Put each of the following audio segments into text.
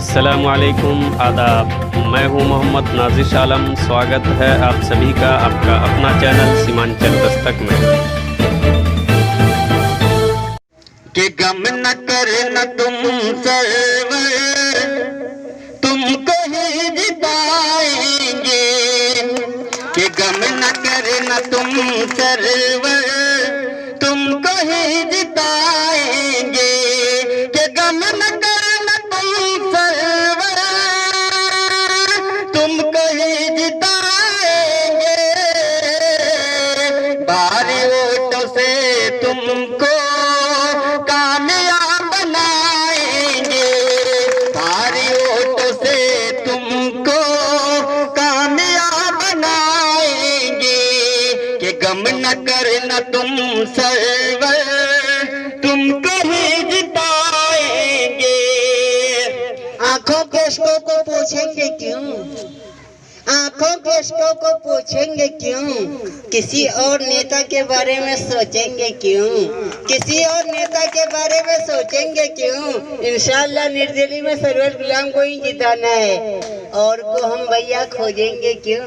अस्सलामुअलैकुम, आदाब। मैं हूं मोहम्मद नाजिश आलम। स्वागत है आप सभी का आपका अपना चैनल सीमांचल दस्तक में। कि गम न करना तुम सर्वर, तुमको ही जिताएंगे। कि गम न करना तुम सर्वर, तुमको ही जिताएंगे। कि गम न करना तुम सर्वर, तुमको ही जिताएंगे। भारी वोटों से तुमको कामयाब बनाएंगे। भारी वोटों से तुमको कामयाब बनाएंगे। कि गम न करना तुम सर्वर, तुमको ही जिताएंगे। आंखों के इश्कों को पूछेंगे क्यों, आंखों के इश्कों को पूछेंगे क्यों, किसी और नेता के बारे में सोचेंगे क्यों, किसी और नेता के बारे में सोचेंगे क्यों। इंशाअल्लाह निर्दली में सरवर गुलाम को ही जिताना है, और को हम भैया खोजेंगे क्यों।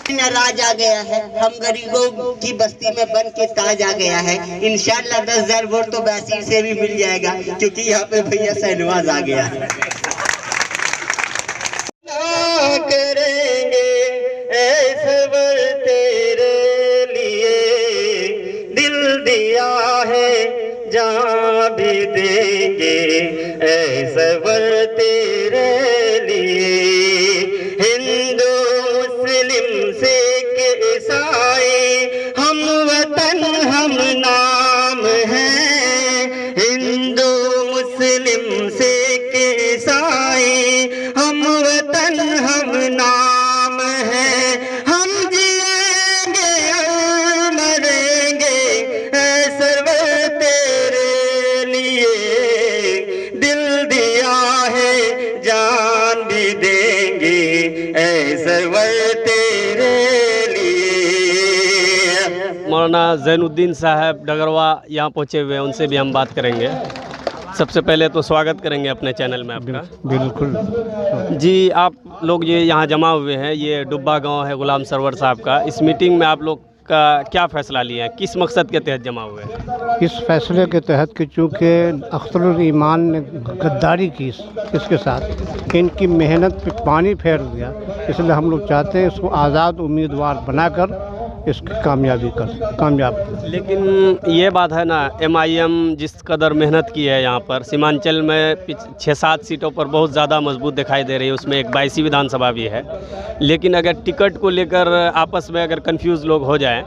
राज आ गया है, हम गरीबों की बस्ती में बन के ताज आ गया है। इंशाअल्लाह 10,000 वोट तो बासीर से भी मिल जाएगा, क्योंकि यहाँ पे भैया शहनवाज आ गया है। करेंगे ऐसे वर तेरे लिए, दिल दिया है जान भी देंगे ऐसे वर तेरे लिए। हिंदू मुस्लिम सिख ईसाई हम वतन हम नाम हैं। हिंदू मुस्लिम सिख ईसाई हम वतन हम नाम है। हम जिएंगे और मरेंगे सर्वर तेरे लिए, दिल दिया है जान भी देंगे सर्वर तेरे लिए। मौलाना ज़ैनुद्दीन साहब डगरवा यहाँ पहुँचे हुए हैं, उनसे भी हम बात करेंगे। सबसे पहले तो स्वागत करेंगे अपने चैनल में आपका। बिल्कुल जी, आप लोग ये यहाँ जमा हुए हैं, ये डुब्बा गांव है गुलाम सरवर साहब का। इस मीटिंग में आप लोग का क्या फ़ैसला लिया है, किस मकसद के तहत जमा हुए हैं? इस फैसले के तहत कि चूँकि अख्तरुल ईमान ने गद्दारी की इसके साथ, इनकी मेहनत पे पानी फेर दिया, इसलिए हम लोग चाहते हैं इसको आज़ाद उम्मीदवार बनाकर इसकी कामयाब। लेकिन ये बात है ना, MIM जिस कदर मेहनत की है यहाँ पर सीमांचल में 6-7 सीटों पर बहुत ज़्यादा मजबूत दिखाई दे रही है, उसमें एक 22वीं विधानसभा भी है। लेकिन अगर टिकट को लेकर आपस में अगर कंफ्यूज लोग हो जाएं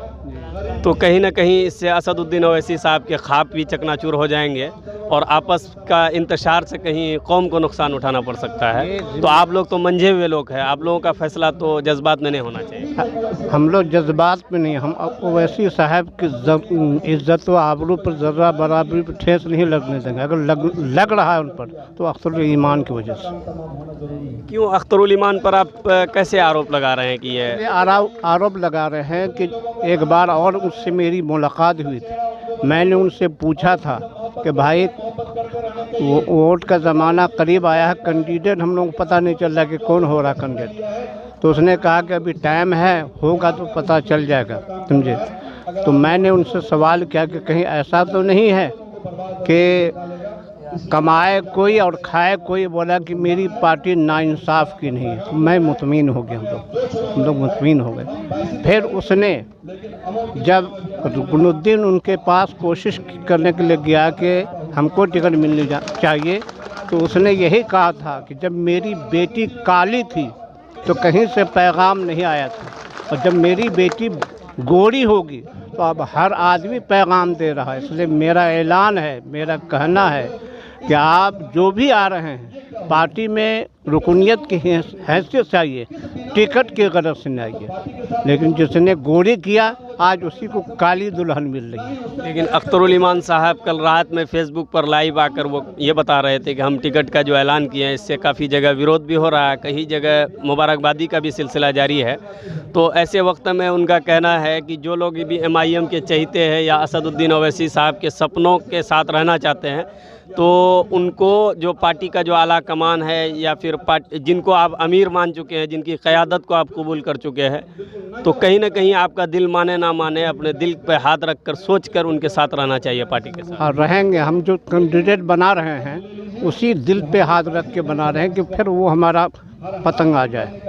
तो कहीं ना कहीं इससे असदुद्दीन ओवैसी साहब के ख्वाब भी चकनाचूर हो जाएंगे और आपस का इंतशार से कहीं कौम को नुकसान उठाना पड़ सकता है। तो आप लोग तो मंझे हुए लोग हैं, आप लोगों का फैसला तो जज्बात में नहीं होना चाहिए। हम लोग जज्बात में नहीं, हम ओवैसी साहब की इज्जत व आबरू पर ज़र्रा बराबरी पर ठेस नहीं लगने देंगे। अगर लग रहा है उन पर तो अख्तरुल ईमान की वजह से। क्यों अख्तरुल ईमान पर आप कैसे आरोप लगा रहे हैं कि ये आरोप लगा रहे हैं कि एक बार और उससे मेरी मुलाकात हुई थी। मैंने उनसे पूछा था कि भाई वोट का ज़माना करीब आया है, कैंडिडेट हम लोग को पता नहीं चल रहा कि कौन हो रहा कैंडिडेट। तो उसने कहा कि अभी टाइम है, होगा तो पता चल जाएगा, समझे। तो मैंने उनसे सवाल किया कि कहीं ऐसा तो नहीं है कि कमाए कोई और खाए कोई। बोला कि मेरी पार्टी नाइंसाफ़ की नहीं है। मैं मुतमीन हो गया, हम लोग मुतमीन हो गए। फिर उसने जब रुकनुद्दीन उनके पास कोशिश करने के लिए गया कि हमको टिकट मिलनी चाहिए, तो उसने यही कहा था कि जब मेरी बेटी काली थी तो कहीं से पैगाम नहीं आया था, और जब मेरी बेटी गोरी होगी तो अब हर आदमी पैगाम दे रहा है। इसलिए मेरा ऐलान है, मेरा कहना है कि आप जो भी आ रहे हैं पार्टी में रुकनियत की हैसियत चाहिए, टिकट की गरज से नहीं आइए। लेकिन जिसने गोरी किया आज उसी को काली दुल्हन मिल रही है। लेकिन अख्तरुल ईमान साहब कल रात में फेसबुक पर लाइव आकर वो ये बता रहे थे कि हम टिकट का जो ऐलान किए हैं इससे काफ़ी जगह विरोध भी हो रहा है, कई जगह मुबारकबादी का भी सिलसिला जारी है। तो ऐसे वक्त में उनका कहना है कि जो लोग भी MIM के चहीते हैं या असदुद्दीन ओवैसी साहब के सपनों के साथ रहना चाहते हैं तो उनको जो पार्टी का जो आला कमान है या फिर जिनको आप अमीर मान चुके हैं, जिनकी क़यादत को आप कबूल कर चुके हैं, तो कहीं ना कहीं आपका दिल माने ना माने अपने दिल पे हाथ रख कर सोच कर उनके साथ रहना चाहिए पार्टी के साथ। और रहेंगे, हम जो कैंडिडेट बना रहे हैं उसी दिल पे हाथ रख के बना रहे हैं कि फिर वो हमारा पतंग आ जाए।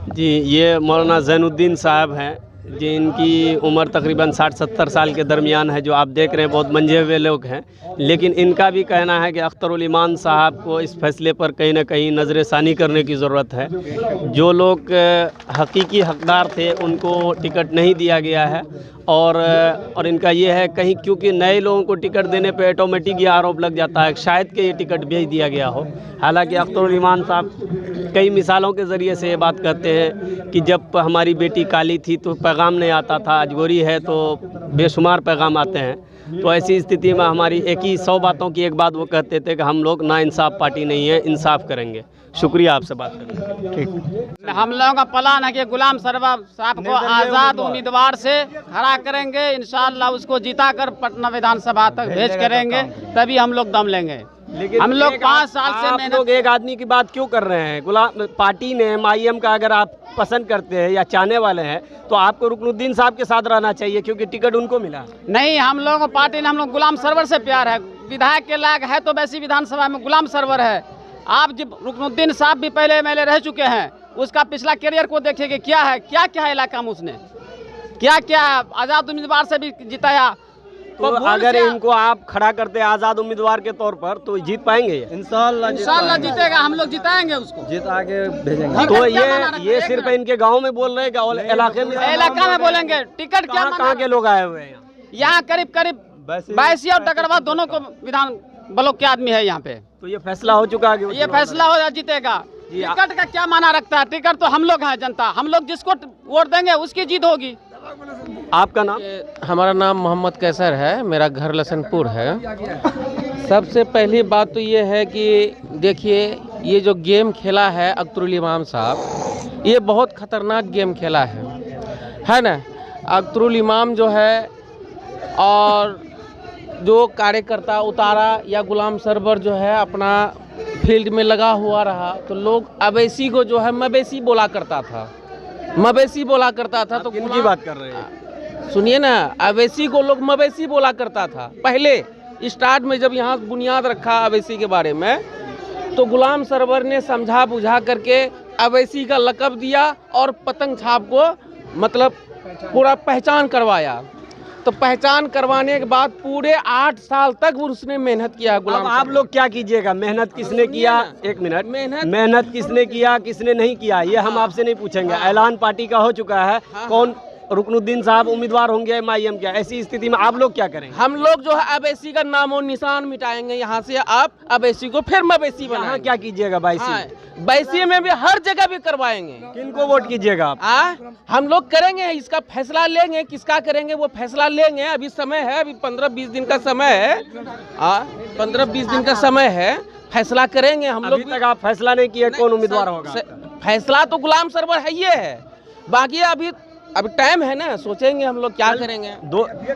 जी, ये मौलाना ज़ैनुद्दीन साहब हैं जिनकी उम्र तकरीबन 60-70 साल के दरमियान है। जो आप देख रहे हैं बहुत मंझे हुए लोग हैं, लेकिन इनका भी कहना है कि अख्तरुल ईमान साहब को इस फैसले पर कहीं ना कहीं नज़रसानी करने की ज़रूरत है। जो लोग हकीकी हकदार थे उनको टिकट नहीं दिया गया है और इनका ये है कहीं क्योंकि नए लोगों को टिकट देने पे ऑटोमेटिक ये आरोप लग जाता है शायद कि ये टिकट भेज दिया गया हो। हालांकि अख्तरुल ईमान साहब कई मिसालों के ज़रिए से ये बात कहते हैं कि जब हमारी बेटी काली थी तो पैगाम नहीं आता था, आज गोरी है तो बेशुमार पैगाम आते हैं। तो ऐसी स्थिति में हमारी एक ही 100 बातों की एक बात वो कहते थे कि हम लोग नाइंसाफ़ पार्टी नहीं है, इंसाफ करेंगे। शुक्रिया आपसे बात करने। ठीक, हम लोगों का प्लान है कि गुलाम सरवर साहब को आज़ाद उम्मीदवार से खड़ा करेंगे, इंशाअल्लाह उसको जिता कर पटना विधानसभा तक भेज करेंगे, तभी हम लोग दम लेंगे। लेकिन हम लोग 5 साल से आप लोग एक आदमी की बात क्यों कर रहे हैं? गुलाम पार्टी ने MIM का अगर आप पसंद करते हैं या चाहने वाले हैं तो आपको रुकनुद्दीन साहब के साथ रहना चाहिए क्योंकि टिकट उनको मिला। नहीं, हम लोगों को पार्टी ने हम लोग गुलाम सरवर से प्यार है। विधायक के लायक है तो वैसी विधानसभा में गुलाम सरवर है। आप जब रुकनुद्दीन साहब भी पहले MLA रह चुके हैं, उसका पिछला करियर को देखिए कि क्या है, क्या क्या इलाका में उसने क्या क्या आज़ाद उम्मीदवार से भी जिताया। तो अगर इनको आप खड़ा करते हैं आज़ाद उम्मीदवार के तौर पर तो जीत पाएंगे? इंशाअल्लाह जीतेगा, हम लोग जिताएंगे उसको, जिता के भेजेंगे। तो ये सिर्फ इनके गांव में बोल रहे हैं क्या इलाका में बोलेंगे? टिकट क्या कहाँ के लोग आए हुए हैं यहाँ? करीब करीब बैसी और टकरवा दोनों को विधान ब्लॉक के आदमी है यहाँ पे। तो ये फैसला हो चुका है? ये फैसला हो जाए जीतेगा। टिकट का क्या माना रखता है? टिकट तो हम लोग हैं जनता, हम लोग जिसको वोट देंगे उसकी जीत होगी। आपका नाम? हमारा नाम मोहम्मद कैसर है, मेरा घर लसनपुर है। सबसे पहली बात तो ये है कि देखिए ये जो गेम खेला है अख्तरुल इमाम साहब, ये बहुत ख़तरनाक गेम खेला है ना। अख्तरुल इमाम जो है और जो कार्यकर्ता उतारा या गुलाम सरवर जो है अपना फील्ड में लगा हुआ रहा, तो लोग अवैसी को जो है मवेशी बोला करता था, मवेशी बोला करता था। तो किनकी बात कर रहे हैं? सुनिए ना, अवैसी को लोग मवेशी बोला करता था पहले स्टार्ट में। जब यहाँ बुनियाद रखा अवैसी के बारे में तो गुलाम सरवर ने समझा बुझा करके अवैसी का लक़ब दिया और पतंग छाप को मतलब पूरा पहचान करवाया। तो पहचान करवाने के बाद पूरे 8 साल तक उसने मेहनत किया। गुलाम आप लोग क्या कीजिएगा? मेहनत किसने किया? एक मिनट, मेहनत किसने किया किसने नहीं किया ये हम आपसे नहीं पूछेंगे। ऐलान पार्टी का हो चुका है, कौन रुकनुद्दीन साहब उम्मीदवार होंगे MIM क्या? ऐसी स्थिति में आप लोग क्या करेंगे? हम लोग जो है अवैसी का नामो निशान मिटाएंगे यहाँ से। आप अवैसी को फिर मवेशी बनाएंगे। क्या कीजिएगा? बैसी में भी हर जगह भी करवाएंगे। किनको वोट कीजिएगा आप? हम लोग करेंगे, इसका फैसला लेंगे, किसका करेंगे वो फैसला लेंगे। अभी समय है, अभी 15-20 दिन का समय है। 15-20 दिन का समय है, फैसला करेंगे हम लोग। अभी तक आप फैसला नहीं किया कौन उम्मीदवार होगा? फैसला तो गुलाम सरवर है ये है, बाकी अभी टाइम है ना, सोचेंगे हम लोग क्या करेंगे।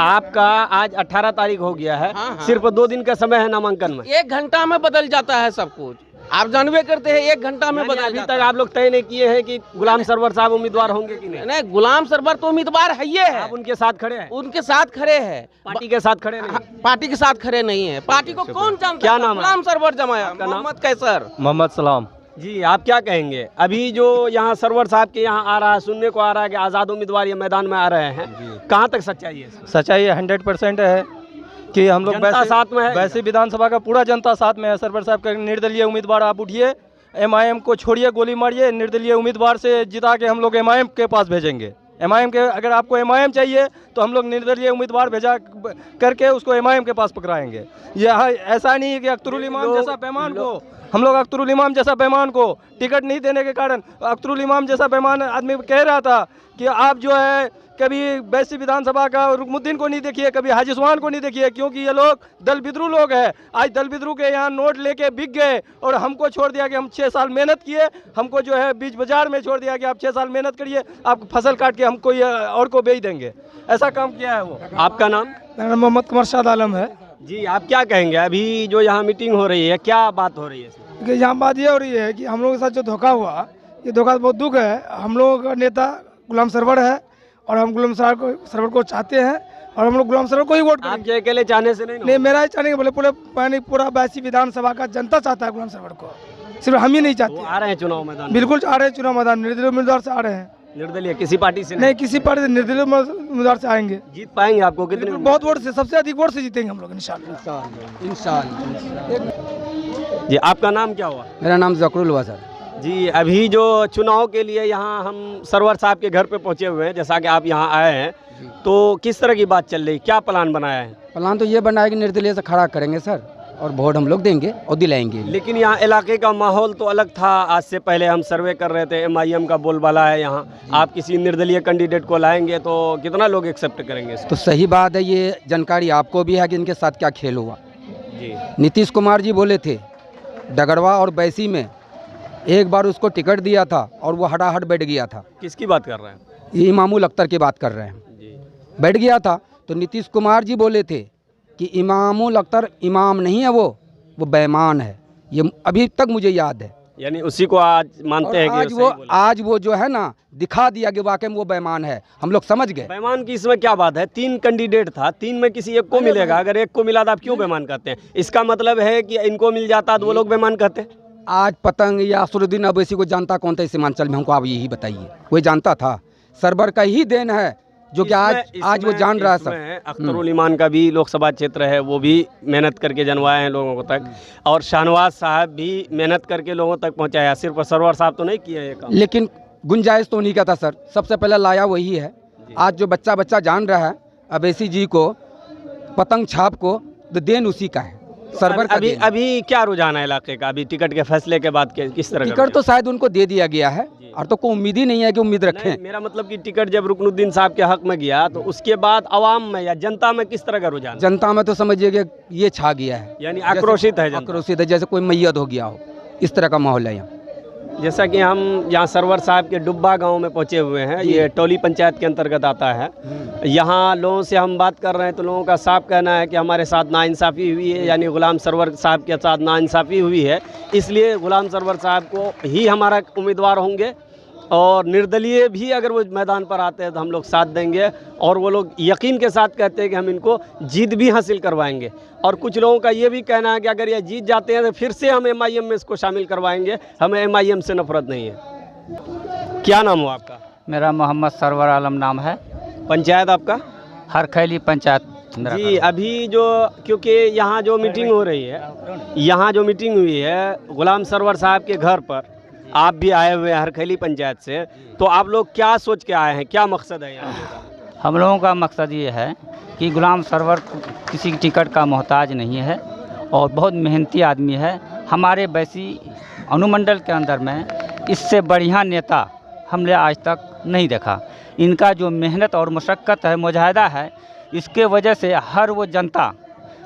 आपका आज 18 तारीख हो गया है। सिर्फ 2 दिन का समय है नामांकन में। 1 घंटा में बदल जाता है सब कुछ, आप जानवे करते हैं। 1 घंटा में बदल अभी तक आप लोग तय नहीं किए हैं कि गुलाम सरवर साहब उम्मीदवार होंगे कि नहीं? नहीं, गुलाम सरवर तो उम्मीदवार है ये है। आप उनके साथ खड़े हैं? उनके साथ खड़े हैं, पार्टी के साथ खड़े नहीं? पार्टी के साथ खड़े नहीं है। पार्टी को कौन जानता? क्या नाम है? गुलाम सरवर जमाया। मोहम्मद कैसर। मोहम्मद सलाम जी, आप क्या कहेंगे? अभी जो यहाँ सरवर साहब के यहाँ आ रहा है, सुनने को आ रहा है कि आज़ाद उम्मीदवार ये मैदान में आ रहे हैं, कहाँ तक सच्चाई है? सच्चाई 100% है कि हम लोग साथ में है। वैसे विधानसभा का पूरा जनता साथ में है। सरवर साहब का निर्दलीय उम्मीदवार आप उठिए, MIM को छोड़िए, गोली मारिए, निर्दलीय उम्मीदवार से जिता के हम लोग MIM के पास भेजेंगे। MIM के अगर आपको MIM चाहिए तो हम लोग निर्दलीय उम्मीदवार भेजा करके उसको MIM के पास पकड़ाएंगे। यह ऐसा नहीं है कि अख्तरुल इमाम जैसा बेईमान को हम लोग अख्तरुल इमाम जैसा बेईमान को टिकट नहीं देने के कारण, अख्तरुल इमाम जैसा बेईमान आदमी कह रहा था कि आप जो है कभी वैसी विधानसभा का रुकनुद्दीन को नहीं देखिए, कभी हाजी सुभान को नहीं देखिए, क्योंकि ये लोग दल विद्रोह लोग हैं। आज दल विद्रोह के यहाँ नोट लेके बिक गए और हमको छोड़ दिया कि हम 6 साल मेहनत किए, हमको जो है बीच बाजार में छोड़ दिया कि आप 6 साल मेहनत करिए, आप फसल काट के हमको ये और को बेच देंगे। ऐसा काम किया है वो। आपका नाम? मेरा नाम मोहम्मद कुमार शाद आलम है। जी, आप क्या कहेंगे? अभी जो यहाँ मीटिंग हो रही है, क्या बात हो रही है इसमें? कि यहाँ बात ये हो रही है कि हम लोगों के साथ जो धोखा हुआ, ये धोखा बहुत दुख है। हम लोगों का नेता गुलाम सरवर है और हम गुलाम सरवर को चाहते हैं और हम लोग गुलाम सरवर को ही वोट करेंगे। आपके अकेले चाहने से नहीं? नहीं, मेरा ही चाहने के बोले पूरा 82 विधानसभा का जनता चाहता है गुलाम सरवर को, सिर्फ हम ही नहीं चाहते। आ रहे हैं चुनाव मैदान? बिल्कुल आ रहे हैं चुनाव मैदान, निर्दलीय उम्मीदवार से आ रहे हैं। निर्दलीय किसी पार्टी से नहीं, किसी पार्टी से, निर्दलीय उम्मीदवार से आएंगे। जीत पाएंगे? आपको कितने? बहुत वोट से, सबसे अधिक वोट से जीतेंगे हम लोग इंशाल्लाह। जी, आपका नाम क्या हुआ? मेरा नाम जकरुल हुआ सर। जी, अभी जो चुनाव के लिए यहाँ हम सरवर साहब के घर पे पहुँचे हुए हैं, जैसा कि आप यहाँ आए हैं, तो किस तरह की बात चल रही, क्या प्लान बनाया है? प्लान तो ये बना है कि निर्दलीय से खड़ा करेंगे सर और वोट हम लोग देंगे और दिलाएंगे। लेकिन यहाँ इलाके का माहौल तो अलग था। आज से पहले हम सर्वे कर रहे थे, MIM का बोलबाला है यहाँ। आप किसी निर्दलीय कैंडिडेट को लाएंगे तो कितना लोग एक्सेप्ट करेंगे इसको? तो सही बात है, ये जानकारी आपको भी है कि इनके साथ क्या खेल हुआ। जी, नीतीश कुमार जी बोले थे डगरवा और बैसी में एक बार उसको टिकट दिया था और वो हटाहट बैठ गया था। किसकी बात कर रहे हैं? ये इमामुल अख्तर की बात कर रहे हैं। जी, बैठ गया था तो नीतीश कुमार जी बोले थे कि इमामुल अख्तर इमाम नहीं है, वो बेईमान है। ये अभी तक मुझे याद है। यानी उसी को आज मानते हैं कि आज वो जो है ना दिखा दिया कि वाकई में वो बेईमान है, हम लोग समझ गए। बेईमान की इसमें क्या बात है? 3 कैंडिडेट था, 3 में किसी एक को मिलेगा। अगर एक को मिला तो आप क्यों बेईमान कहते हैं? इसका मतलब है कि इनको मिल जाता तो वो लोग बेईमान कहते। आज पतंग या असरुद्दीन अवैसी को जानता कौन था सीमांचल में? हमको आप यही बताइए, कोई जानता था? सरवर का ही देन है जो कि आज वो जान रहा है सब। अख्तरुल ईमान का भी लोकसभा क्षेत्र है, वो भी मेहनत करके जनवाए हैं लोगों को तक, और शाहनवाज साहब भी मेहनत करके लोगों तक पहुंचाया। सिर्फ सरवर साहब तो नहीं किया ये काम। लेकिन गुंजाइश तो उन्हीं का था सर, सबसे पहले लाया वही है। आज जो बच्चा जान रहा है अवैसी जी को, पतंग छाप को, तो देन उसी का है, सरवर का। अभी क्या रुझान है इलाके का? अभी टिकट के फैसले के बाद किस तरह? टिकट तो शायद उनको दे दिया गया है और तो कोई उम्मीद ही नहीं है कि उम्मीद रखें। मेरा मतलब कि टिकट जब रुकनुद्दीन साहब के हक में गया तो उसके बाद आवाम में या जनता में किस तरह का रुझान? जनता में तो समझिए कि ये छा गया है, यानी आक्रोशित है। आक्रोशित है, जैसे कोई मैयत हो गया हो, इस तरह का माहौल है यहाँ। जैसा कि हम यहाँ सरवर साहब के डुब्बा गांव में पहुँचे हुए हैं, ये टोली पंचायत के अंतर्गत आता है। यहाँ लोगों से हम बात कर रहे हैं तो लोगों का साफ कहना है कि हमारे साथ नाइंसाफ़ी हुई है, यानी गुलाम सरवर साहब के साथ नाइंसाफ़ी हुई है, इसलिए गुलाम सरवर साहब को ही हमारा उम्मीदवार होंगे और निर्दलीय भी अगर वो मैदान पर आते हैं तो हम लोग साथ देंगे। और वो लोग यकीन के साथ कहते हैं कि हम इनको जीत भी हासिल करवाएंगे। और कुछ लोगों का ये भी कहना है कि अगर ये जीत जाते हैं तो फिर से हम MIM में इसको शामिल करवाएंगे, हमें MIM से नफरत नहीं है। क्या नाम हो आपका? मेरा मोहम्मद सरवर आलम नाम है। पंचायत आपका? हरखैली पंचायत। जी, अभी जो क्योंकि यहाँ जो मीटिंग हो रही है, यहाँ जो मीटिंग हुई है गुलाम सरवर साहब के घर पर, आप भी आए हुए हैं हरखैली पंचायत से, तो आप लोग क्या सोच के आए हैं? क्या मकसद है यहाँ का? हम लोगों का मकसद ये है कि गुलाम सरवर किसी टिकट का मोहताज नहीं है और बहुत मेहनती आदमी है। हमारे वैसी अनुमंडल के अंदर में इससे बढ़िया नेता हमने आज तक नहीं देखा। इनका जो मेहनत और मशक्क़त है, मुजाहिदा है, इसके वजह से हर वो जनता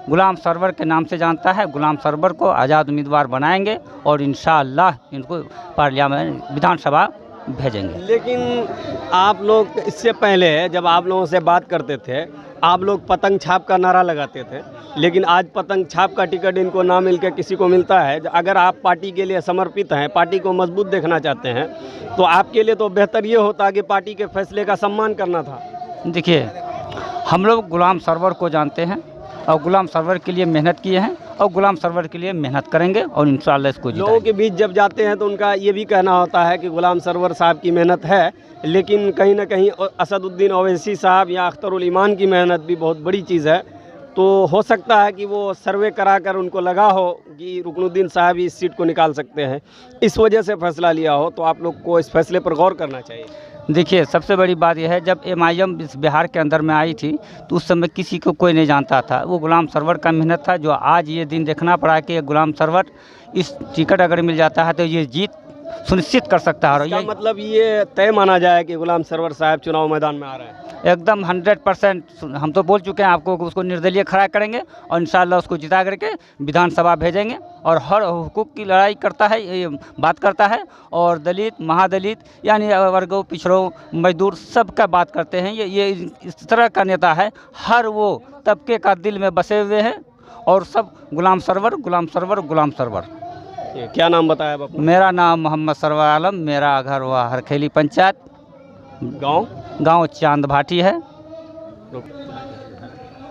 गुलाम सरवर के नाम से जानता है। गुलाम सरवर को आज़ाद उम्मीदवार बनाएंगे और इंशाअल्लाह इनको पार्लियामेंट विधानसभा भेजेंगे। लेकिन आप लोग इससे पहले जब आप लोगों से बात करते थे, आप लोग पतंग छाप का नारा लगाते थे, लेकिन आज पतंग छाप का टिकट इनको ना मिलकर किसी को मिलता है। अगर आप पार्टी के लिए समर्पित हैं, पार्टी को मजबूत देखना चाहते हैं, तो आपके लिए तो बेहतर ये होता कि पार्टी के फैसले का सम्मान करना था। देखिए, हम लोग गुलाम सरवर को जानते हैं और गुलाम सरवर के लिए मेहनत किए हैं और गुलाम सरवर के लिए मेहनत करेंगे और इंशाअल्लाह इसको जिताएंगे। लोगों के बीच जब जाते हैं तो उनका ये भी कहना होता है कि गुलाम सरवर साहब की मेहनत है, लेकिन कहीं ना कहीं असदुद्दीन ओवैसी साहब या अख्तरुल ईमान की मेहनत भी बहुत बड़ी चीज़ है। तो हो सकता है कि वो सर्वे कराकर उनको लगा हो कि रुकनुद्दीन साहब इस सीट को निकाल सकते हैं, इस वजह से फैसला लिया हो। तो आप लोग को इस फैसले पर गौर करना चाहिए। देखिए, सबसे बड़ी बात यह है, जब MIM इस बिहार के अंदर में आई थी तो उस समय किसी को कोई नहीं जानता था। वो गुलाम सरवर का मेहनत था, जो आज ये दिन देखना पड़ा कि गुलाम सरवर इस टिकट अगर मिल जाता है तो ये जीत सुनिश्चित कर सकता है। और इसका ये मतलब ये तय माना जाए कि गुलाम सरवर साहब चुनाव मैदान में आ रहे हैं। एकदम 100% हम तो बोल चुके हैं आपको कि उसको निर्दलीय खड़ा करेंगे और इंशाल्लाह उसको जिता करके विधानसभा भेजेंगे। और हर हुकूक की लड़ाई करता है, ये बात करता है। और दलित, महादलित यानी वर्गों, पिछड़ों, मजदूर सबका बात करते हैं। ये इस तरह का नेता है, हर वो तबके का दिल में बसे हुए हैं। और सब गुलाम सरवर, गुलाम सरवर, गुलाम सरवर। क्या नाम बताया आप अपना? मेरा नाम मोहम्मद सरवर आलम, मेरा घर हुआ हरखेली पंचायत, गांव चांद भाटी है।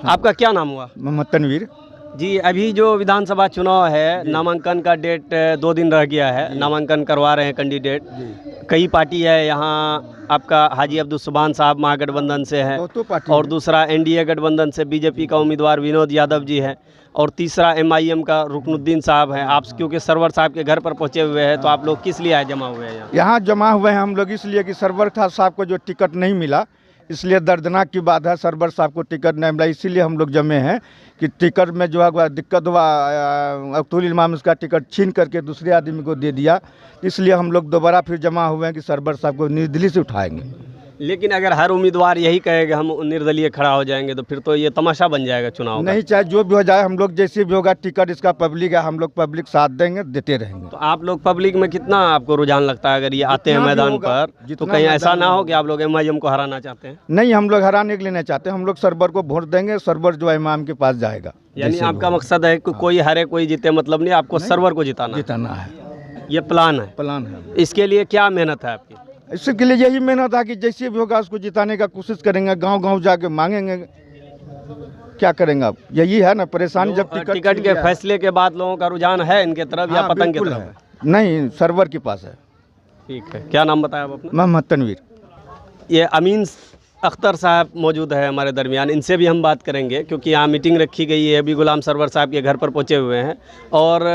आपका क्या नाम हुआ? मोहम्मद तनवीर जी। अभी जो विधानसभा चुनाव है, नामांकन का डेट 2 दिन रह गया है, नामांकन करवा रहे हैं कैंडिडेट। कई पार्टी है यहाँ, आपका हाजी अब्दुल सुभान साहब महागठबंधन से है, और दूसरा एनडीए गठबंधन से बीजेपी का उम्मीदवार विनोद यादव जी है, और तीसरा MIM का रुकनुद्दीन साहब हैं। आप क्योंकि सरवर साहब के घर पर पहुँचे हुए हैं, तो आप लोग किस लिए आए जमा हुए हैं यहाँ जमा हुए हैं हम लोग इसलिए कि सरवर साहब को जो टिकट नहीं मिला, इसलिए दर्दनाक की बात है, सरवर साहब को टिकट नहीं मिला, इसीलिए हम लोग जमे हैं कि टिकट में जो है दिक्कत हुआ, अब्दुल इमाम उसका टिकट छीन करके दूसरे आदमी को दे दिया। इसलिए हम लोग दोबारा फिर जमा हुए हैं कि सरवर साहब को निर्दलीय से उठाएंगे। लेकिन अगर हर उम्मीदवार यही कहेगा हम निर्दलीय खड़ा हो जाएंगे, तो फिर तो ये तमाशा बन जाएगा चुनाव का। नहीं, चाहे जो भी हो जाए, हम लोग जैसे भी होगा, टिकट इसका पब्लिक है, हम लोग पब्लिक साथ देंगे, देते रहेंगे। तो आप लोग पब्लिक में कितना आपको रुझान लगता है अगर ये आते हैं मैदान पर, तो कहीं ऐसा ना हो कि आप लोग MIM को हराना चाहते हैं? नहीं, हम लोग हराने के लिए नहीं चाहते, हम लोग सरवर को वोट देंगे, सरवर जो इमाम के पास जाएगा। यानी आपका मकसद है कि कोई हरे कोई जीते मतलब नहीं, आपको सरवर को जिताना है। ये प्लान है। इसके लिए क्या मेहनत है आपकी? इसके लिए यही मेहनत है कि जैसे भी होगा उसको जिताने का कोशिश करेंगे, गांव-गांव जाके मांगेंगे। क्या करेंगे आप, यही है ना परेशानी। जब टिकट के फैसले के बाद लोगों का रुझान है इनके तरफ या पतंग की तरफ? नहीं, सरवर के पास है। ठीक है। क्या नाम बताया आप अपना? मोहम्मद तनवीर। ये अमीन अख्तर साहब मौजूद है हमारे दरमियान, इनसे भी हम बात करेंगे क्योंकि यहाँ मीटिंग रखी गई है। अभी गुलाम सरवर साहब के घर पर पहुँचे हुए हैं, और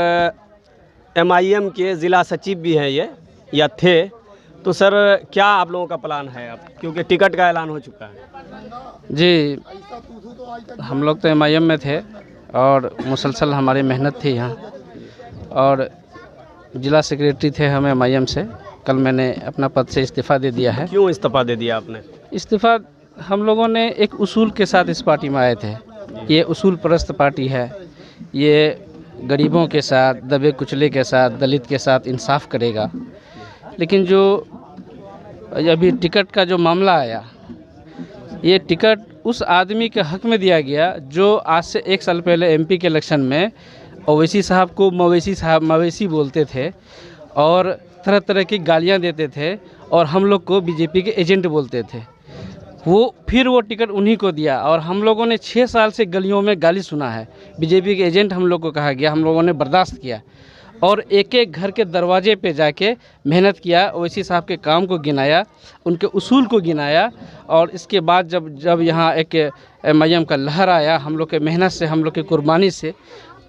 MIM के ज़िला सचिव भी हैं ये, या थे। तो सर, क्या आप लोगों का प्लान है अब, क्योंकि टिकट का ऐलान हो चुका है? जी, हम लोग तो MIM में थे और मुसलसल हमारी मेहनत थी यहाँ, और जिला सेक्रेटरी थे हम MIM से। कल मैंने अपना पद से इस्तीफ़ा दे दिया है। क्यों इस्तीफ़ा दे दिया आपने? इस्तीफ़ा, हम लोगों ने एक उसूल के साथ इस पार्टी में आए थे। ये उसूल परस्त पार्टी है, ये गरीबों के साथ, दबे कुचले के साथ, दलित के साथ इंसाफ करेगा। लेकिन जो अभी टिकट का जो मामला आया, ये टिकट उस आदमी के हक में दिया गया जो आज से 1 साल पहले MP के इलेक्शन में ओवैसी साहब को मवेशी बोलते थे और तरह तरह की गालियां देते थे, और हम लोग को बीजेपी के एजेंट बोलते थे। फिर वो टिकट उन्हीं को दिया, और हम लोगों ने 6 साल से गलियों में गाली सुना है। बीजेपी के एजेंट हम लोग को कहा गया, हम लोगों ने बर्दाश्त किया, और एक एक घर के दरवाजे पे जाके मेहनत किया, ओवैसी साहब के काम को गिनाया, उनके उसूल को गिनाया। और इसके बाद जब यहाँ एक MIM का लहर आया, हम लोग के मेहनत से, हम लोग की कुर्बानी से,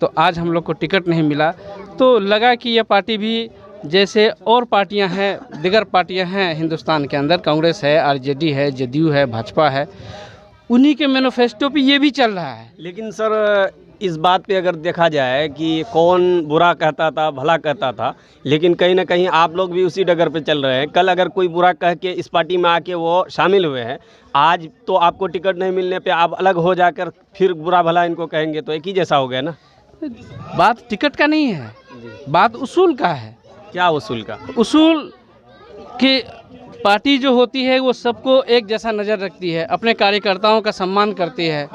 तो आज हम लोग को टिकट नहीं मिला। तो लगा कि यह पार्टी भी जैसे और पार्टियां हैं, दिगर पार्टियां हैं हिंदुस्तान के अंदर, कांग्रेस है, RJD है, JDU है, भाजपा है, उन्हीं के मैनिफेस्टो पे ये भी चल रहा है। लेकिन सर, इस बात पे अगर देखा जाए कि कौन बुरा कहता था, भला कहता था, लेकिन कहीं ना कहीं आप लोग भी उसी डगर पे चल रहे हैं। कल अगर कोई बुरा कह के इस पार्टी में आके वो शामिल हुए हैं, आज तो आपको टिकट नहीं मिलने पे आप अलग हो जाकर फिर बुरा भला इनको कहेंगे, तो एक ही जैसा हो गया ना। बात टिकट का नहीं है, बात उसूल का है। क्या उसूल का? उसूल कि पार्टी जो होती है वो सबको एक जैसा नज़र रखती है, अपने कार्यकर्ताओं का सम्मान करती है,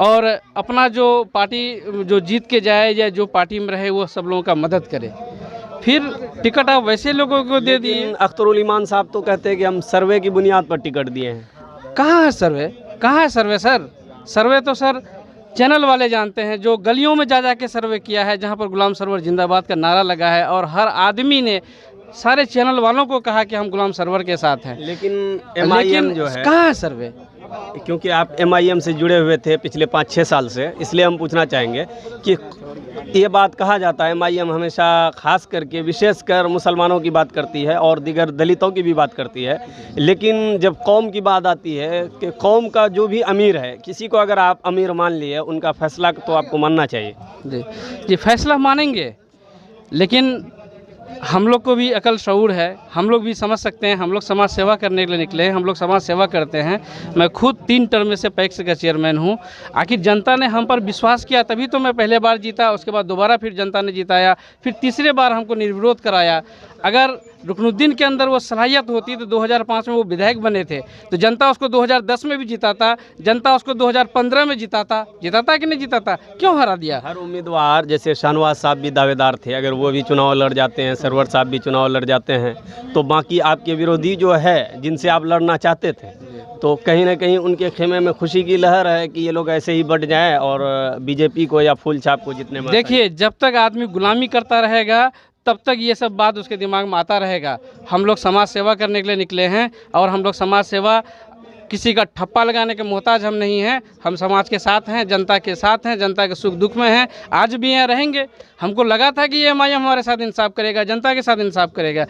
और अपना जो पार्टी जो जीत के जाए या जो पार्टी में रहे वो सब लोगों का मदद करे। फिर टिकट आप वैसे लोगों को दे दिए। अख्तरुल ईमान साहब तो कहते हैं कि हम सर्वे की बुनियाद पर टिकट दिए हैं। कहाँ है सर्वे? कहाँ है सर्वे सर? सर्वे तो सर चैनल वाले जानते हैं, जो गलियों में जा के सर्वे किया है, जहाँ पर गुलाम सरवर जिंदाबाद का नारा लगा है, और हर आदमी ने, सारे चैनल वालों को कहा कि हम गुलाम सरवर के साथ हैं। लेकिन MIM जो है, कहाँ है सर्वे? क्योंकि आप MIM से जुड़े हुए थे पिछले 5-6 साल से, इसलिए हम पूछना चाहेंगे कि ये बात कहा जाता है MIM हमेशा खास करके विशेषकर मुसलमानों की बात करती है और दिगर दलितों की भी बात करती है, लेकिन जब कौम की बात आती है कि कौम का जो भी अमीर है, किसी को अगर आप अमीर मान लिए, उनका फैसला तो आपको मानना चाहिए। जी, फैसला मानेंगे, लेकिन हम लोग को भी अकल शऊर है, हम लोग भी समझ सकते हैं। हम लोग समाज सेवा करने के लिए निकले हैं, हम लोग समाज सेवा करते हैं। मैं खुद 3 टर्म में से पैक्स का चेयरमैन हूं। आखिर जनता ने हम पर विश्वास किया तभी तो मैं पहले बार जीता, उसके बाद दोबारा फिर जनता ने जिताया, फिर तीसरे बार हमको निर्विरोध कराया। अगर रुकनुद्दीन के अंदर वो सलाहियत होती तो 2005 में वो विधायक बने थे तो जनता उसको 2010 में भी जिताता, जनता उसको 2015 में जिताता कि नहीं जिताता, क्यों हरा दिया? हर उम्मीदवार जैसे शाहनवाज साहब भी दावेदार थे, अगर वो भी चुनाव लड़ जाते हैं, सरवर साहब भी चुनाव लड़ जाते हैं, तो बाकी आपके विरोधी जो है जिनसे आप लड़ना चाहते थे, तो कहीं ना कहीं उनके खेमे में खुशी की लहर है कि ये लोग ऐसे ही बढ़ जाएं और बीजेपी को या फूल छाप को जितने में। देखिए, जब तक आदमी गुलामी करता रहेगा तब तक ये सब बात उसके दिमाग में आता रहेगा। हम लोग समाज सेवा करने के लिए निकले हैं और हम लोग समाज सेवा किसी का ठप्पा लगाने के मोहताज हम नहीं हैं। हम समाज के साथ हैं, जनता के साथ हैं, जनता के सुख दुख में हैं, आज भी यहाँ रहेंगे। हमको लगा था कि ये एमआईएम हमारे साथ इंसाफ करेगा, जनता के साथ इंसाफ करेगा।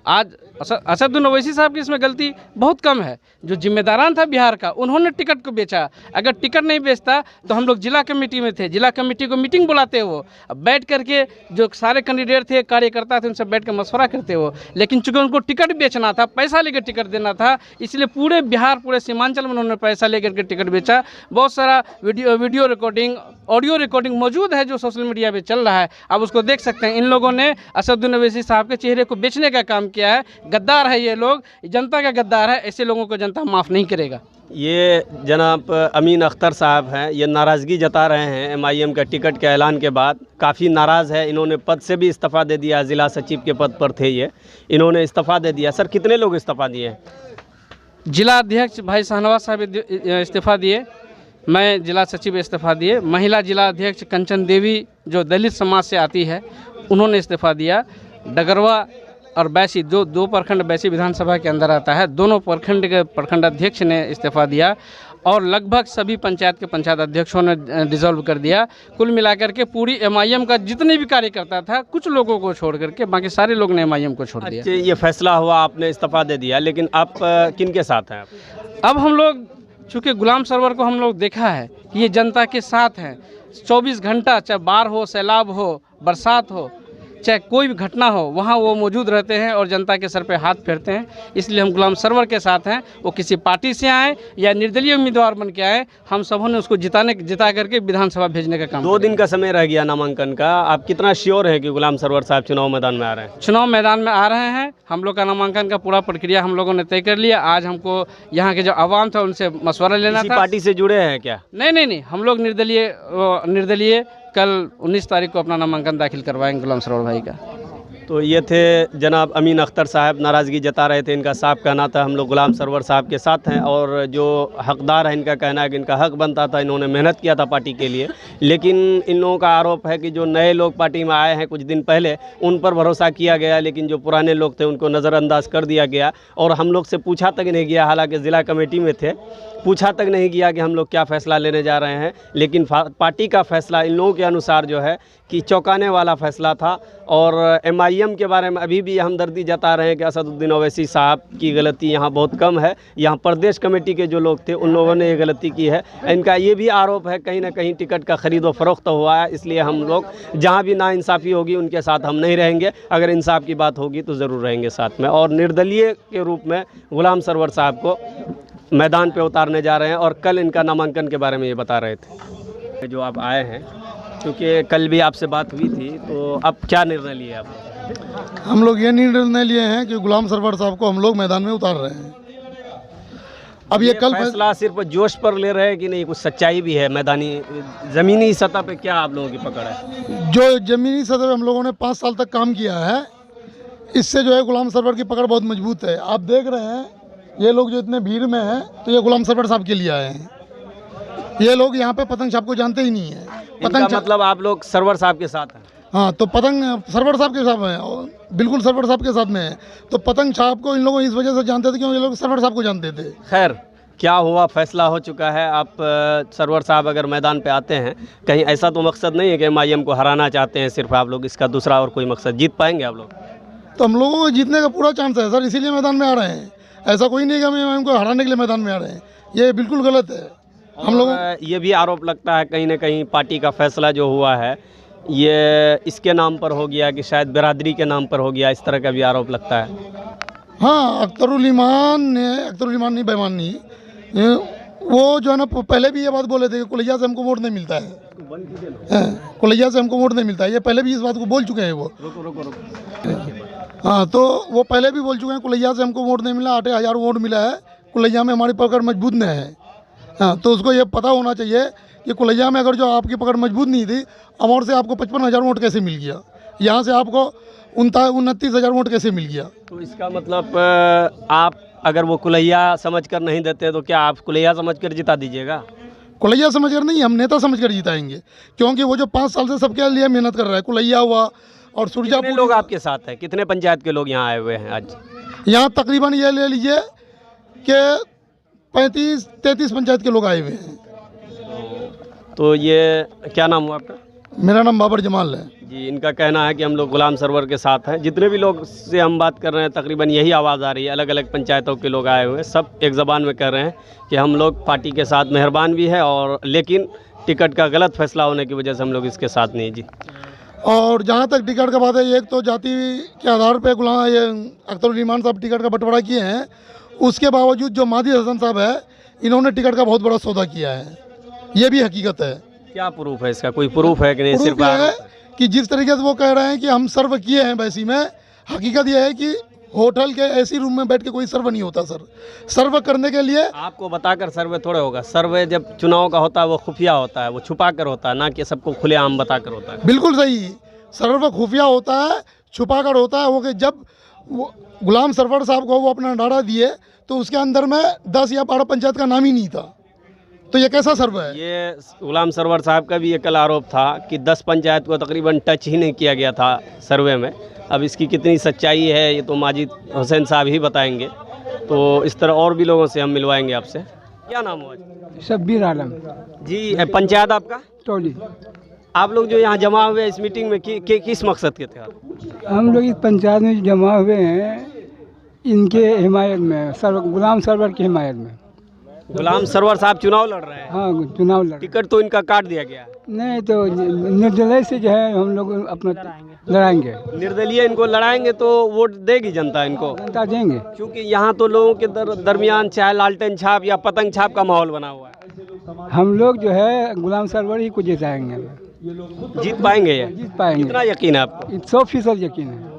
आज असदुद्दीन ओवैसी साहब की इसमें गलती बहुत कम है। जो जिम्मेदारान था बिहार का, उन्होंने टिकट को बेचा। अगर टिकट नहीं बेचता तो हम लोग जिला कमेटी में थे, जिला कमेटी को मीटिंग बुलाते वो, अब बैठ करके जो सारे कैंडिडेट थे, कार्यकर्ता थे, उनसे बैठ कर मशवरा करते वो। लेकिन चूंकि उनको टिकट बेचना था, पैसा लेकर टिकट देना था, इसलिए पूरे बिहार, पूरे सीमांचल में उन्होंने पैसा लेकर के टिकट बेचा। बहुत सारा वीडियो रिकॉर्डिंग, ऑडियो रिकॉर्डिंग मौजूद है जो सोशल मीडिया पे चल रहा है, आप उसको देख सकते हैं। इन लोगों ने असदुद्दीन ओवैसी साहब के चेहरे को बेचने का काम किया है। गद्दार है ये लोग, जनता का गद्दार है, ऐसे लोगों को जनता माफ़ नहीं करेगा। ये जनाब अमीन अख्तर साहब हैं, ये नाराज़गी जता रहे हैं एमआईएम का टिकट के ऐलान के बाद। काफ़ी नाराज़ है, इन्होंने पद से भी इस्तीफ़ा दे दिया। ज़िला सचिव के पद पर थे ये, इन्होंने इस्तीफ़ा दे दिया। सर, कितने लोग इस्तीफ़ा दिए हैं? जिला अध्यक्ष भाई शाहनवाज साहब इस्तीफ़ा दिए, मैं जिला सचिव इस्तीफ़ा दिए, महिला जिला अध्यक्ष कंचन देवी जो दलित समाज से आती है उन्होंने इस्तीफ़ा दिया। डगरवा और बैसी दो प्रखंड बैसी विधानसभा के अंदर आता है, दोनों प्रखंड के प्रखंड अध्यक्ष ने इस्तीफ़ा दिया और लगभग सभी पंचायत के पंचायत अध्यक्षों ने डिसॉल्व कर दिया। कुल मिलाकर के पूरी एमआईएम का जितने भी कार्यकर्ता था, कुछ लोगों को छोड़ करके बाकी सारे लोग ने एमआईएम को छोड़ दिया। अच्छा, ये फैसला हुआ, आपने इस्तीफ़ा दे दिया, लेकिन आप किन के साथ हैं? अब हम लोग चूँकि गुलाम सरवर को हम लोग देखा है कि ये जनता के साथ हैं 24 घंटा, चाहे बाढ़ हो, सैलाब हो, बरसात हो, चाहे कोई भी घटना हो, वहाँ वो मौजूद रहते हैं और जनता के सर पे हाथ फेरते हैं। इसलिए हम गुलाम सरवर के साथ हैं। वो किसी पार्टी से आए या निर्दलीय उम्मीदवार बन के आए, हम सबों ने उसको जिता करके विधानसभा भेजने का काम। 2 दिन का समय रह गया नामांकन का, आप कितना श्योर है कि गुलाम सरवर साहब चुनाव मैदान में आ रहे हैं? चुनाव मैदान में आ रहे हैं। हम लोग का नामांकन का पूरा प्रक्रिया हम लोगों ने तय कर लिया। आज हमको यहाँ के जो आवाम था उनसे मशवरा लेना था। पार्टी से जुड़े हैं क्या? नहीं, हम लोग निर्दलीय कल 19 तारीख को अपना नामांकन दाखिल करवाएंगे गुलाम सरवर भाई का। तो ये थे जनाब अमीन अख्तर साहब, नाराज़गी जता रहे थे। इनका साफ कहना था हम लोग गुलाम सरवर साहब के साथ हैं और जो हकदार है, इनका कहना है कि इनका हक बनता था, इन्होंने मेहनत किया था पार्टी के लिए। लेकिन इन लोगों का आरोप है कि जो नए लोग पार्टी में आए हैं कुछ दिन पहले, उन पर भरोसा किया गया, लेकिन जो पुराने लोग थे उनको नज़रअंदाज कर दिया गया और हम लोग से पूछा तक नहीं गया। हालांकि ज़िला कमेटी में थे, पूछा तक नहीं किया कि हम लोग क्या फ़ैसला लेने जा रहे हैं। लेकिन पार्टी का फ़ैसला इन लोगों के अनुसार जो है कि चौंकाने वाला फ़ैसला था। और एमआईएम के बारे में अभी भी हमदर्दी जता रहे हैं कि असदुद्दीन ओवैसी साहब की गलती यहाँ बहुत कम है, यहाँ प्रदेश कमेटी के जो लोग थे उन लोगों ने ये गलती की है। इनका ये भी आरोप है कहीं ना कहीं टिकट का ख़रीद व फरोख्त हुआ है, इसलिए हम लोग जहाँ भी नाइंसाफ़ी होगी उनके साथ हम नहीं रहेंगे। अगर इंसाफ की बात होगी तो ज़रूर रहेंगे साथ में। और निर्दलीय के रूप में गुलाम सरवर साहब को मैदान पे उतारने जा रहे हैं। और कल इनका नामांकन के बारे में ये बता रहे थे। जो आप आए हैं, क्योंकि कल भी आपसे बात हुई थी, तो अब क्या निर्णय लिए आप? हम लोग ये निर्णय लिए हैं कि गुलाम सरवर साहब को हम लोग मैदान में उतार रहे हैं। अब ये कल फैसला सिर्फ जोश पर ले रहे हैं कि नहीं, कुछ सच्चाई भी है? मैदानी ज़मीनी सतह पे क्या आप लोगों की पकड़ है? जो ज़मीनी सतह पे हम लोगों ने 5 साल तक काम किया है, इससे जो है गुलाम सरवर की पकड़ बहुत मजबूत है। आप देख रहे हैं ये लोग जो इतने भीड़ में हैं, तो ये गुलाम सरवर साहब के लिए आए हैं। ये लोग यहाँ पे पतंग छाप को जानते ही नहीं है। पतंग मतलब आप लोग सरवर साहब के साथ हैं? हाँ, तो पतंग सरवर साहब के साथ में और बिल्कुल सरवर साहब के साथ में है। तो पतंग छाप को इन लोगों इस वजह से जानते थे क्योंकि ये लोग सरवर साहब को जानते थे। खैर, क्या हुआ, फैसला हो चुका है। आप सरवर साहब अगर मैदान पे आते हैं, कहीं ऐसा तो मकसद नहीं है कि एमआईएम को हराना चाहते हैं सिर्फ आप लोग, इसका दूसरा और कोई मकसद? जीत पाएंगे आप लोग? तो हम लोगों को जीतने का पूरा चांस है सर, इसीलिए मैदान में आ रहे हैं। ऐसा कोई नहीं कि हम इनको हराने के लिए मैदान में आ रहे हैं, ये बिल्कुल गलत है। हम लोग ये भी आरोप लगता है कहीं ना कहीं पार्टी का फैसला जो हुआ है ये इसके नाम पर हो गया कि शायद बिरादरी के नाम पर हो गया, इस तरह का भी आरोप लगता है। हाँ, अख्तरुल ईमान नहीं, बेईमान नहीं, वो जो है ना पहले भी ये बात बोले थे कि कुलैया से हमको वोट नहीं मिलता है, कुलैया से हमको वोट नहीं मिलता है, ये पहले भी इस बात को बोल चुके हैं वो। हाँ, तो वो पहले भी बोल चुके हैं कुलैया से हमको वोट नहीं मिला, 8,000 वोट मिला है, कुलैया में हमारी पकड़ मजबूत नहीं है। हाँ, तो उसको ये पता होना चाहिए कि कुलैया में अगर जो आपकी पकड़ मजबूत नहीं थी, अमौर से आपको 55,000 वोट कैसे मिल गया, यहाँ से आपको 29,000 वोट कैसे मिल गया। तो इसका मतलब आप अगर वो कुलैया समझ कर नहीं देते तो क्या आप कुलैया समझ कर जिता दीजिएगा? कुलैया समझ कर नहीं, हम नेता समझ कर जिताएंगे, क्योंकि वो जो 5 साल से सबके लिए मेहनत कर रहा है, कुलैया हुआ और सुरजापुर। कितने लोग आपके साथ हैं, कितने पंचायत के लोग यहाँ आए हुए हैं आज? यहाँ तकरीबन ये ले लीजिए कि 35-33 पंचायत के लोग आए हुए हैं। तो ये क्या नाम हुआ आपका? मेरा नाम बाबर जमाल है जी। इनका कहना है कि हम लोग गुलाम सरवर के साथ हैं। जितने भी लोग से हम बात कर रहे हैं तकरीबन यही आवाज़ आ रही है, अलग अलग पंचायतों के लोग आए हुए हैं, सब एक ज़बान में कह रहे हैं कि हम लोग पार्टी के साथ मेहरबान भी है, और लेकिन टिकट का गलत फैसला होने की वजह से हम लोग इसके साथ नहीं जी। और जहाँ तक टिकट का बात है, एक तो जाति के आधार पर ये अख्तरुल ईमान साहब टिकट का बंटवारा किए हैं, उसके बावजूद जो मादी हसन साहब है, इन्होंने टिकट का बहुत बड़ा सौदा किया है, ये भी हकीकत है। क्या प्रूफ है इसका? कोई प्रूफ है कि नहीं? सिर्फ है कि जिस तरीके से वो कह रहे हैं कि हम सर्व किए हैं वैसी में, हकीकत यह है कि होटल के ऐसी रूम में बैठ के कोई सर्व नहीं होता सर। सर्व करने के लिए आपको बताकर सर्वे थोड़े होगा। सर्वे जब चुनाव का होता है वो खुफिया होता है, वो छुपा कर होता है, ना कि सबको खुलेआम बताकर होता है। बिल्कुल सही, सर्व खुफिया होता है, छुपा कर होता है। वो कि जब वो गुलाम सरवर साहब को वो अपना नारा दिए तो उसके अंदर में 10 या 12 पंचायत का नाम ही नहीं था, तो ये कैसा सर्वे है? ये गुलाम सरवर साहब का भी ये कल आरोप था कि 10 पंचायत को तकरीबन टच ही नहीं किया गया था सर्वे में। अब इसकी कितनी सच्चाई है ये तो माजिद हुसैन साहब ही बताएंगे। तो इस तरह और भी लोगों से हम मिलवाएंगे आपसे। क्या नाम हुआ? शब्बीर आलम जी। पंचायत आपका? टोली। आप लोग जो यहाँ जमा हुए इस मीटिंग में किस मकसद के थे आप? हम लोग इस पंचायत में जमा हुए हैं इनके हिमायत में, गुलाम सरवर की हिमायत में। गुलाम सरवर साहब चुनाव लड़ रहे हैं? हाँ, चुनाव लड़। टिकट तो इनका काट दिया गया? नहीं, तो निर्दलीय से जो है हम लोग अपना लड़ाएंगे। निर्दलीय इनको लड़ाएंगे तो वोट देगी जनता इनको? जनता देंगे, क्योंकि यहाँ तो लोगों के दरमियान चाहे लालटेन छाप या पतंग छाप का माहौल बना हुआ है। हम लोग जो है गुलाम सरवर ही को जिताएंगे। जीत पाएंगे? ये जीत पाएंगे। कितना यकीन है आपको? 100% यकीन है।